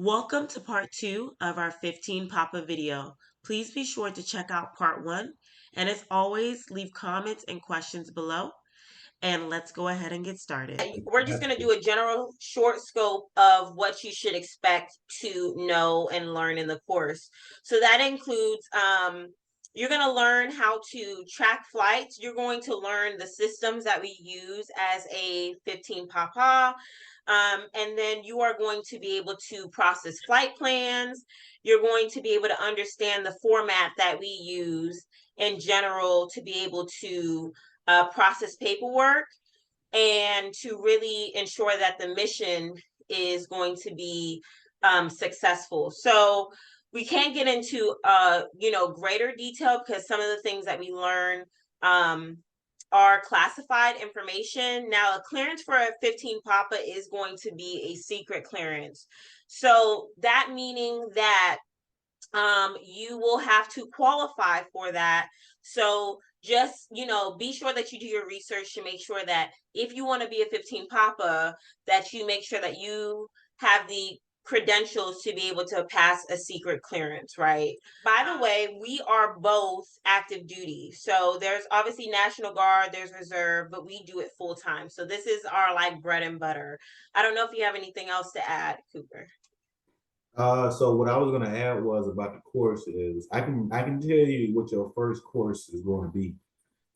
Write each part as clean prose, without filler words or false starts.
Welcome to part 2 of our 15 Papa video. Please be sure to check out part 1, and as always, leave comments and questions below, and let's go ahead and get started. We're just going to do a general short scope of what you should expect to know and learn in the course. So that includes you're going to learn how to track flights. You're going to learn the systems that we use as a 15 Papa. And then you are going to be able to process flight plans. You're going to be able to understand the format that we use in general to be able to process paperwork and to really ensure that the mission is going to be successful. So we can't get into greater detail because some of the things that we learn are classified information. Now, a clearance for a 15 Papa is going to be a secret clearance. So that meaning that you will have to qualify for that. So just, be sure that you do your research to make sure that if you want to be a 15 Papa, that you make sure that you have the credentials to be able to pass a secret clearance, right? By the way, we are both active duty. So there's obviously National Guard, there's Reserve, but we do it full time. So this is our like bread and butter. I don't know if you have anything else to add, Cooper. So what I was gonna add was about the course is I can tell you what your first course is going to be.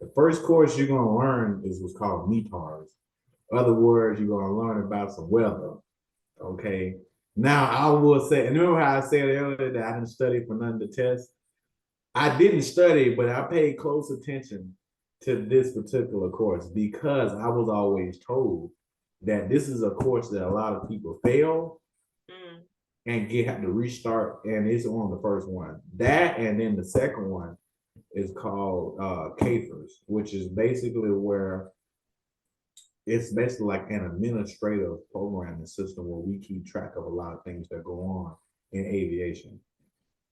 The first course you're gonna learn is what's called METARs. In other words, you're gonna learn about some weather. Okay. Now I will say, and remember how I said earlier that I didn't study for none of the tests? I didn't study, but I paid close attention to this particular course because I was always told that this is a course that a lot of people fail and have to restart, and it's on the first one. That and then the second one is called CAFERS, which is basically where it's basically like an administrative programming system where we keep track of a lot of things that go on in aviation.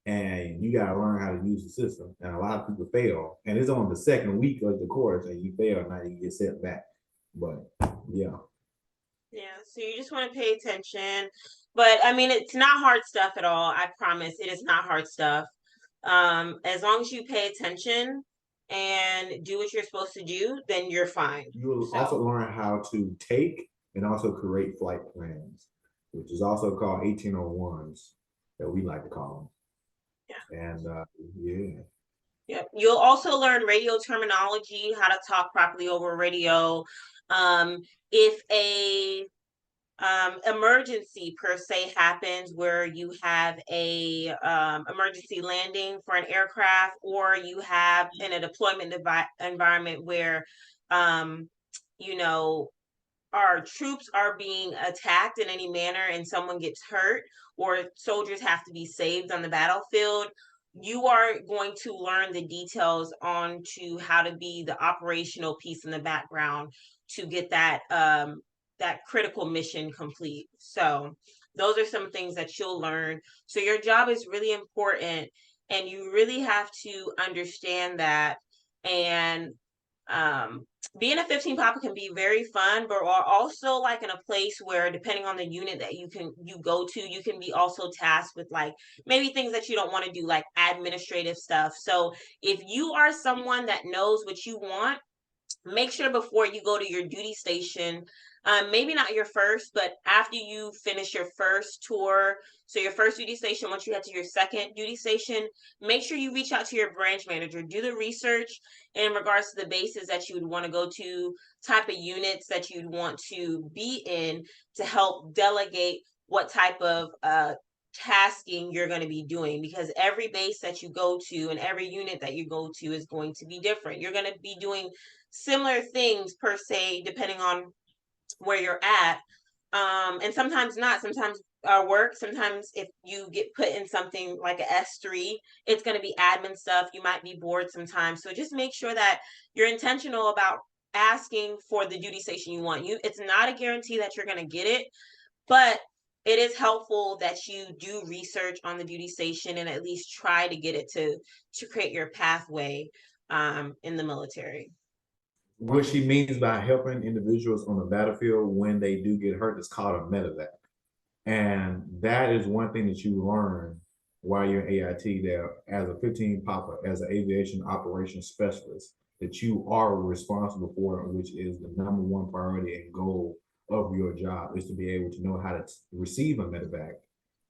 And you gotta learn how to use the system. And a lot of people fail. And it's on the second week of the course and you fail, now you get sent back. But yeah. Yeah, so you just want to pay attention. But I mean, it's not hard stuff at all. I promise it is not hard stuff. As long as you pay attention and do what you're supposed to do, then you're fine. You will also learn how to take and also create flight plans, which is also called 1801s that we like to call them. Yeah. And yeah. Yep. You'll also learn radio terminology, how to talk properly over radio. If a emergency per se happens where you have a emergency landing for an aircraft, or you have in a deployment environment where our troops are being attacked in any manner and someone gets hurt or soldiers have to be saved on the battlefield, you are going to learn the details on to how to be the operational piece in the background to get that that critical mission complete. So those are some things that you'll learn. So your job is really important and you really have to understand that. And being a 15 Papa can be very fun, but are also like in a place where depending on the unit that you go to, you can be also tasked with like maybe things that you don't want to do, like administrative stuff. So if you are someone that knows what you want, make sure before you go to your duty station, maybe not your first, but after you finish your first tour, so your first duty station, once you head to your second duty station, make sure you reach out to your branch manager, do the research in regards to the bases that you would want to go to, type of units that you'd want to be in to help delegate what type of tasking you're going to be doing, because every base that you go to and every unit that you go to is going to be different. You're going to be doing similar things per se, depending on where you're at. And sometimes not, sometimes work. Sometimes if you get put in something like a S3, it's going to be admin stuff. You might be bored sometimes. So just make sure that you're intentional about asking for the duty station you want. It's not a guarantee that you're going to get it, but it is helpful that you do research on the duty station and at least try to get it to create your pathway in the military. What she means by helping individuals on the battlefield when they do get hurt is called a Medevac. And that is one thing that you learn while you're in AIT there as a 15 Papa, as an aviation operations specialist, that you are responsible for, which is the number one priority and goal of your job is to be able to know how to receive a medevac,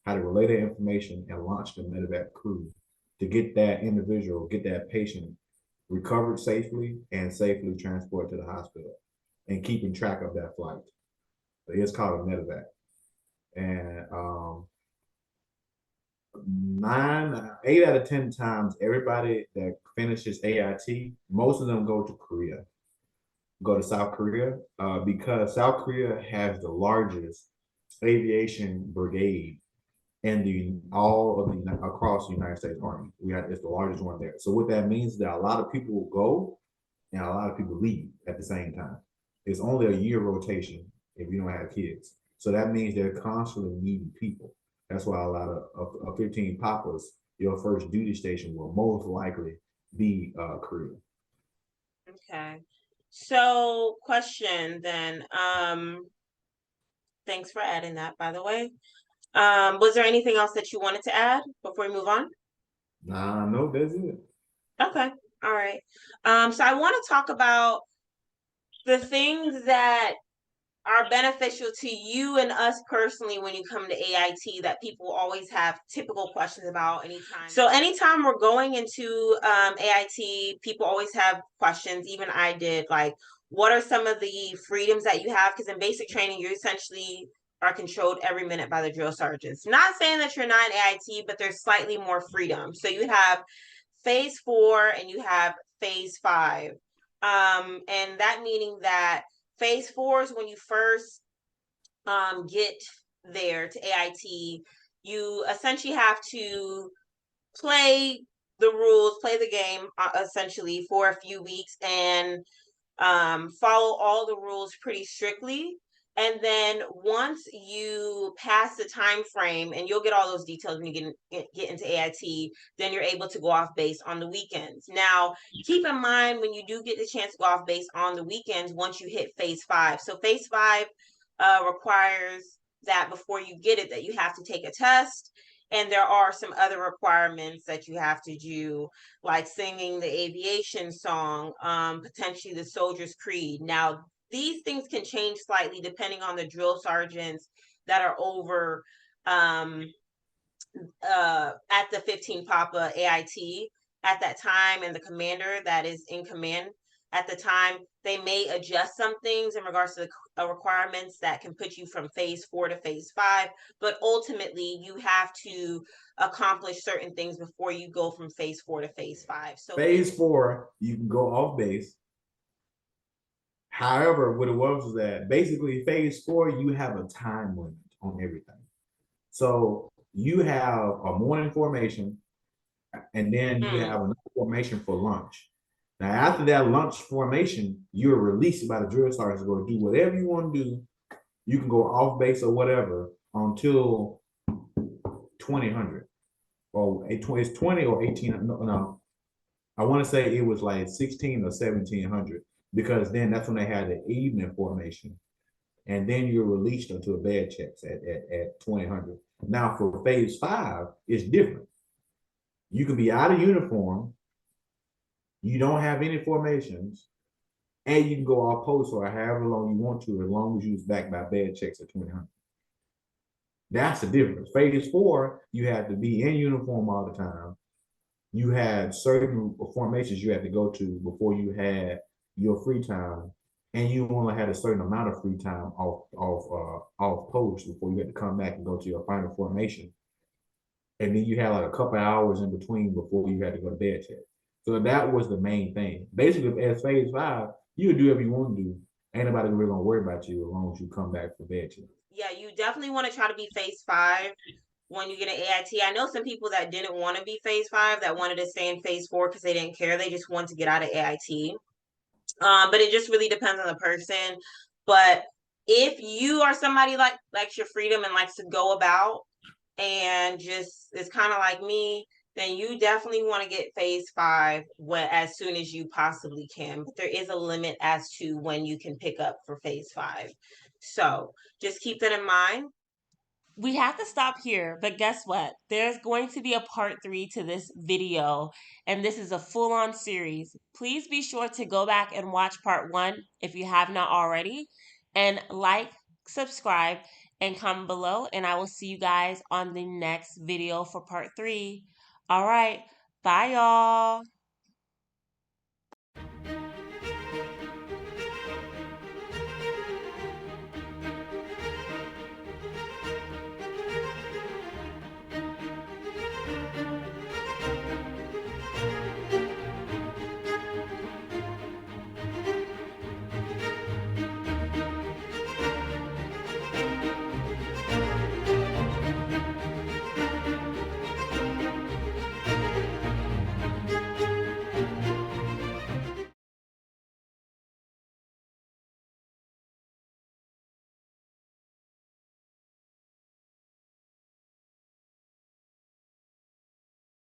how to relay that information and launch the medevac crew to get that individual, get that patient recovered safely and safely transported to the hospital and keeping track of that flight. It's called a medevac. And 8 out of 10 times, everybody that finishes AIT, most of them go to Korea, go to South Korea, because South Korea has the largest aviation brigade in the all of the across the United States Army. It's the largest one there. So what that means is that a lot of people will go and a lot of people leave at the same time. It's only a year rotation if you don't have kids. So that means they're constantly needing people. That's why a lot of 15 Papas, your first duty station will most likely be Korea. Okay. So question then, thanks for adding that, by the way. Was there anything else that you wanted to add before we move on? Nah, no, that's it. Okay. All right. So I want to talk about the things that are beneficial to you and us personally when you come to AIT that people always have typical questions about anytime. So anytime we're going into AIT, people always have questions. Even I did, like, what are some of the freedoms that you have? Because in basic training, you essentially are controlled every minute by the drill sergeants. Not saying that you're not in AIT, but there's slightly more freedom. So you have phase 4 and you have phase 5. And that meaning that phase 4 is when you first get there to AIT. You essentially have to play the rules, play the game essentially for a few weeks and follow all the rules pretty strictly. And then once you pass the time frame, and you'll get all those details when you get into AIT, then you're able to go off base on the weekends. Now, keep in mind when you do get the chance to go off base on the weekends, once you hit phase 5. So phase 5 requires that before you get it, that you have to take a test. And there are some other requirements that you have to do, like singing the aviation song, potentially the soldier's creed. Now, these things can change slightly depending on the drill sergeants that are over at the 15 Papa AIT at that time, and the commander that is in command at the time. They may adjust some things in regards to the requirements that can put you from phase 4 to phase 5, but ultimately you have to accomplish certain things before you go from phase 4 to phase 5. So phase 4, you can go off base. However, what it was that basically phase 4, you have a time limit on everything. So you have a morning formation, and then you have another formation for lunch. Now, after that lunch formation, you're released by the drill sergeant to go do whatever you want to do. You can go off base or whatever until 2000, or it's 20 or 18. No, I want to say it was like 16 or 1700, because then that's when they had the evening formation. And then you're released until bed checks at 2000. Now for phase 5, it's different. You can be out of uniform, you don't have any formations, and you can go off post for however long you want to, as long as you was back by bed checks at 2000. That's the difference. Phase 4, you had to be in uniform all the time. You had certain formations you had to go to before you had your free time, and you only had a certain amount of free time off post before you had to come back and go to your final formation. And then you had like a couple hours in between before you had to go to bed check. So that was the main thing. Basically, as phase 5, you would do whatever you want to do. Ain't nobody really gonna worry about you as long as you come back for bed check. Yeah, you definitely want to try to be phase 5 when you get an AIT. I know some people that didn't want to be phase 5, that wanted to stay in phase 4 because they didn't care. They just wanted to get out of AIT. But it just really depends on the person. But if you are somebody like likes your freedom and likes to go about and just is kind of like me, then you definitely want to get phase 5 as soon as you possibly can. But there is a limit as to when you can pick up for phase 5. So just keep that in mind. we have to stop here, but guess what? There's going to be a part 3 to this video, and this is a full on series. Please be sure to go back and watch part 1 if you have not already, and like, subscribe, and comment below, and I will see you guys on the next video for part 3. All right, bye, y'all.